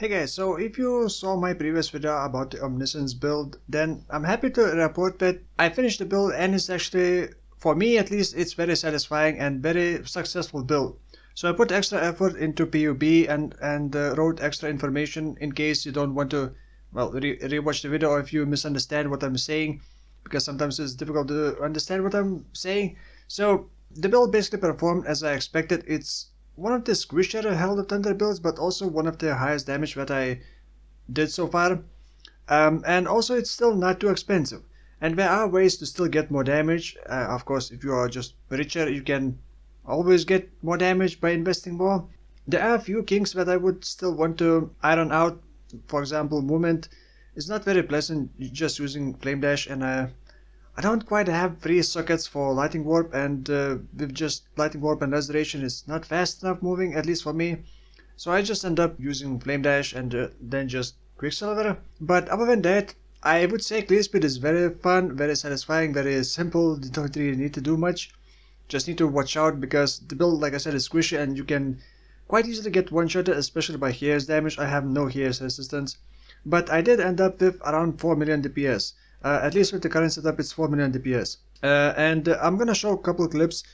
Hey guys, so if you saw my previous video about the Omniscience build, then I'm happy to report that I finished the build and it's actually, for me at least, it's very satisfying and very successful build. So I put extra effort into PUB and wrote extra information in case you don't want to, well, rewatch the video or if you misunderstand what I'm saying, because sometimes it's difficult to understand what I'm saying. So the build basically performed as I expected. It's one of the squishier Herald of Thunder builds, but also one of the highest damage that I did so far. And also it's still not too expensive. And there are ways to still get more damage. Of course, if you are just richer, you can always get more damage by investing more. There are a few kinks that I would still want to iron out. For example, movement is not very pleasant just using Flame Dash, and I don't quite have 3 sockets for Lightning Warp, and with just Lightning Warp and Reservation it's not fast enough moving, at least for me. So I just end up using Flame Dash and then just Quicksilver. But other than that, I would say Clear Speed is very fun, very satisfying, very simple. You don't really need to do much. Just need to watch out because the build, like I said, is squishy and you can quite easily get one-shotted, especially by Here's damage. I have no Here's resistance. But I did end up with around 4 million DPS. At least with the current setup, it's 4 million DPS. And I'm gonna show a couple of clips.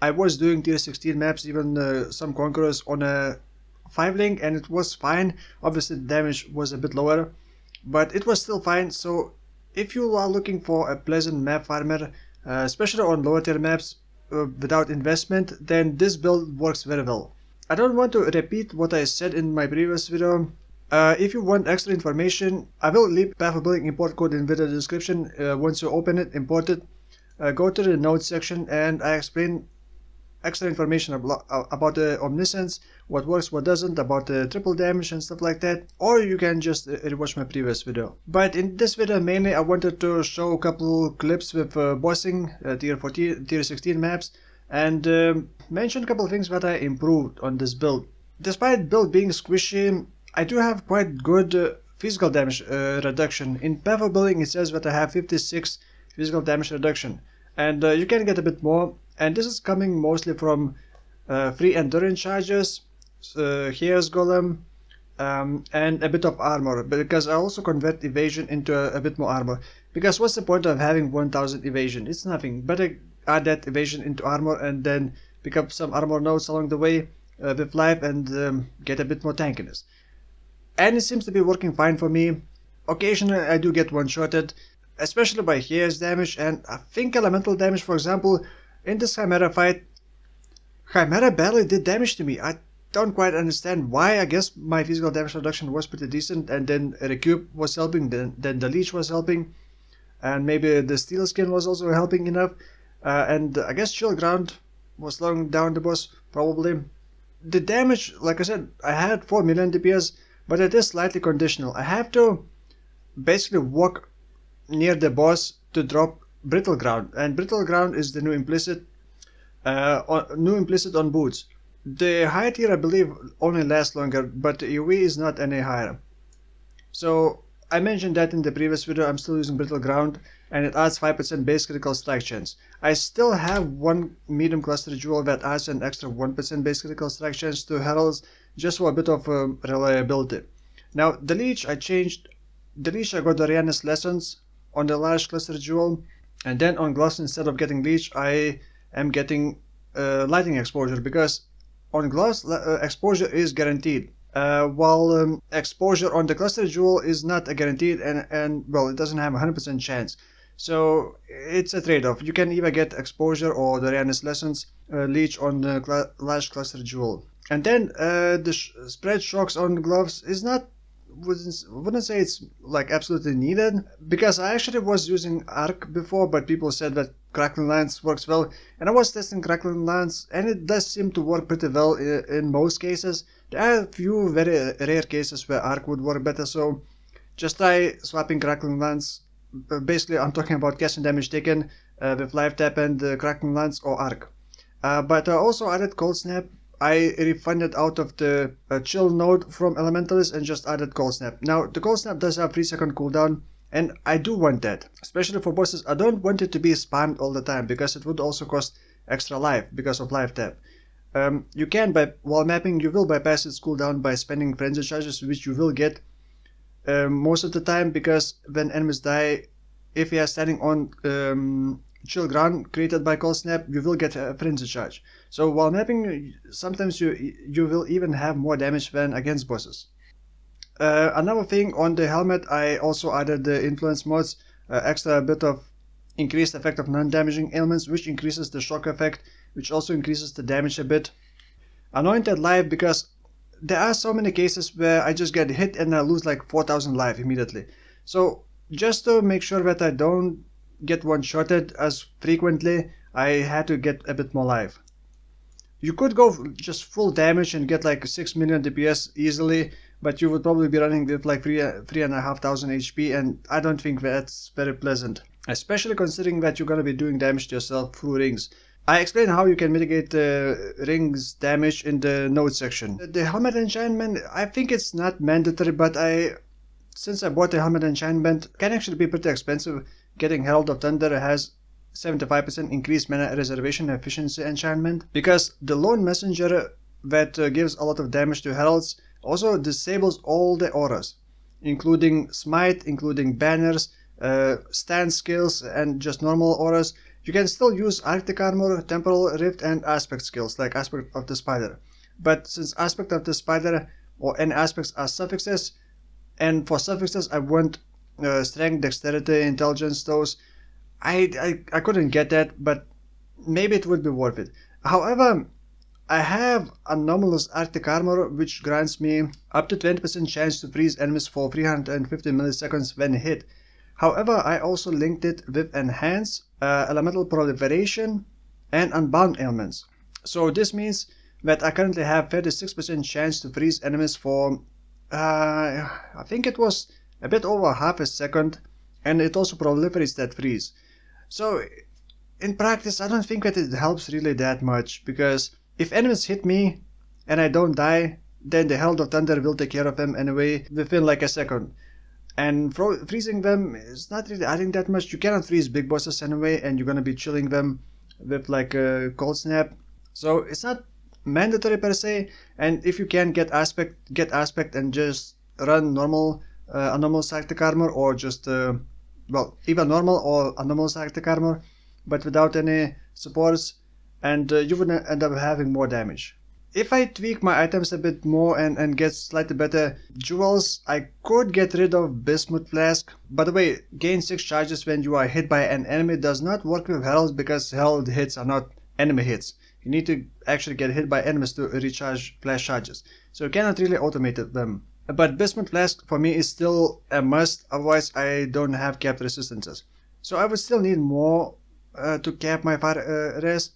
I was doing tier 16 maps, even some Conquerors on a 5 link, and it was fine. Obviously, the damage was a bit lower, but it was still fine. So, if you are looking for a pleasant map farmer, especially on lower tier maps without investment, then this build works very well. I don't want to repeat what I said in my previous video. If you want extra information, I will leave path of building import code in video description. Once you open it, import it, go to the notes section, and I explain extra information about the Omniscience, what works, what doesn't, about the triple damage and stuff like that. Or you can just rewatch my previous video. But in this video, mainly I wanted to show a couple clips with bossing, tier 14, tier 16 maps, and mention a couple of things that I improved on this build. Despite build being squishy, I do have quite good physical damage reduction. In path of building it says that I have 56 physical damage reduction, and you can get a bit more, and this is coming mostly from free endurance charges, Here's Golem, and a bit of armor, because I also convert evasion into a bit more armor. Because what's the point of having 1000 evasion? It's nothing. Better add that evasion into armor and then pick up some armor nodes along the way with life and get a bit more tankiness. And it seems to be working fine for me. Occasionally I do get one-shotted, especially by Here's damage, and I think elemental damage. For example, in this Chimera fight, Chimera barely did damage to me. I don't quite understand why. I guess my physical damage reduction was pretty decent, and then Recoup was helping, then the Leech was helping, and maybe the Steel Skin was also helping enough, and I guess Chill Ground was slowing down the boss, probably. The damage, like I said, I had 4 million DPS, but it is slightly conditional. I have to basically walk near the boss to drop Brittle Ground, and Brittle Ground is the new implicit on boots. The higher tier, I believe, only lasts longer, but the AoE is not any higher. So I mentioned that in the previous video. I'm still using Brittle Ground, and it adds 5% base critical strike chance. I still have one medium cluster jewel that adds an extra 1% base critical strike chance to heralds, just for a bit of reliability. Now the Leech, I changed. The Leech, I got Dorian's Lessons on the large cluster jewel, and then on gloves, instead of getting Leech, I am getting lightning exposure, because on gloves exposure is guaranteed, while exposure on the cluster jewel is not a guaranteed, and well, it doesn't have 100% chance. So it's a trade-off. You can either get exposure or Dorian's Lessons Leech on the large cluster jewel. And then the spread shocks on gloves is not, wouldn't say it's like absolutely needed, because I actually was using Arc before, but people said that Crackling Lance works well, and I was testing Crackling Lance, and it does seem to work pretty well in most cases. There are a few very rare cases where Arc would work better, so just try swapping Crackling Lance. Basically, I'm talking about casting damage taken with life tap and Crackling Lance or Arc. But I also added Cold Snap. I refunded out of the chill node from Elementalist and just added Cold Snap. Now, the Cold Snap does have 3-second cooldown, and I do want that. Especially for bosses, I don't want it to be spammed all the time, because it would also cost extra life because of life tap. You can, by wall mapping, you will bypass its cooldown by spending frenzy charges, which you will get most of the time, because when enemies die, if you are standing on chill ground created by cold snap, you will get a frenzy charge. So while mapping, sometimes you will even have more damage than against bosses. Another thing, on the helmet I also added the influence mods, extra bit of increased effect of non-damaging elements, which increases the shock effect, which also increases the damage a bit. Anointed life, because there are so many cases where I just get hit and I lose like 4000 life immediately. So just to make sure that I don't get one-shotted as frequently, I had to get a bit more life. You could go just full damage and get like 6 million DPS easily, but you would probably be running with like 3,500 HP, and I don't think that's very pleasant, especially considering that you're gonna be doing damage to yourself through rings. I explained how you can mitigate the rings damage in the notes section. The helmet enchantment, I think it's not mandatory, but since I bought the helmet enchantment, it can actually be pretty expensive. Getting Herald of Thunder has 75% increased mana reservation efficiency enchantment, because the lone messenger that gives a lot of damage to heralds also disables all the auras, including smite, including banners, stand skills, and just normal auras. You can still use Arctic Armor, Temporal Rift, and Aspect skills, like Aspect of the Spider. But since Aspect of the Spider or any aspects are suffixes, and for suffixes I want Strength, Dexterity, Intelligence, those, I couldn't get that, but maybe it would be worth it. However, I have Anomalous Arctic Armor, which grants me up to 20% chance to freeze enemies for 350 milliseconds when hit. However, I also linked it with Enhance, Elemental Proliferation, and Unbound elements. So this means that I currently have 36% chance to freeze enemies for, I think it was a bit over half a second, and it also proliferates that freeze. So in practice, I don't think that it helps really that much, because if enemies hit me and I don't die, then the Herald of Thunder will take care of them anyway within like a second. And freezing them is not really adding that much. You cannot freeze big bosses anyway, and you're gonna be chilling them with like a cold snap. So it's not mandatory per se, and if you can get aspect and just run normal anomalous Arctic Armor, or just well, either normal or anomalous Arctic Armor, but without any supports, and you would end up having more damage. If I tweak my items a bit more and get slightly better jewels, I could get rid of Bismuth Flask. By the way, gain 6 charges when you are hit by an enemy does not work with heralds, because herald hits are not enemy hits. You need to actually get hit by enemies to recharge flash charges, so you cannot really automate them. But Bismuth Flask for me is still a must, otherwise I don't have capped resistances. So I would still need more to cap my fire res.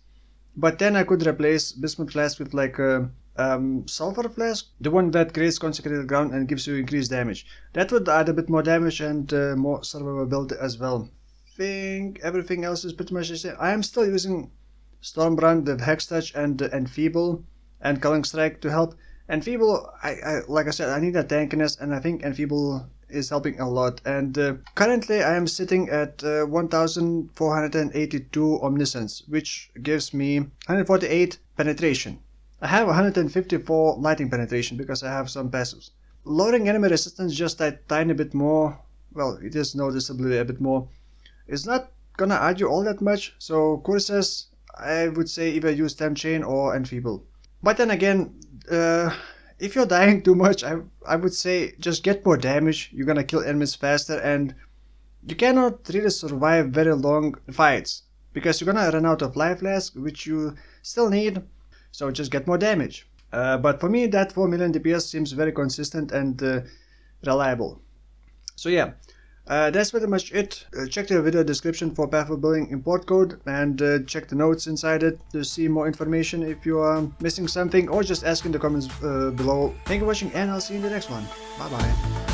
But then I could replace Bismuth Flask with like a Sulfur Flask, the one that creates consecrated ground and gives you increased damage. That would add a bit more damage and more survivability as well. I think everything else is pretty much the same. I am still using Stormbrand with Hex Touch and Enfeeble and Culling Strike to help. Enfeeble, I like I said, I need a tankiness, and I think Enfeeble is helping a lot. And currently I am sitting at 1482 Omniscience, which gives me 148 penetration. I have 154 lighting penetration because I have some passives. Lowering enemy resistance just a tiny bit more, well, it is noticeably a bit more, it's not gonna add you all that much. So curses, I would say either use Temp Chain or Enfeeble. But then again, if you're dying too much, I would say just get more damage. You're gonna kill enemies faster, and you cannot really survive very long fights because you're gonna run out of life flask, which you still need. So just get more damage. But for me, that 4 million DPS seems very consistent and reliable. So yeah, that's pretty much it. Check the video description for Path of Building import code, and check the notes inside it to see more information if you are missing something, or just ask in the comments below. Thank you for watching, and I'll see you in the next one. Bye bye.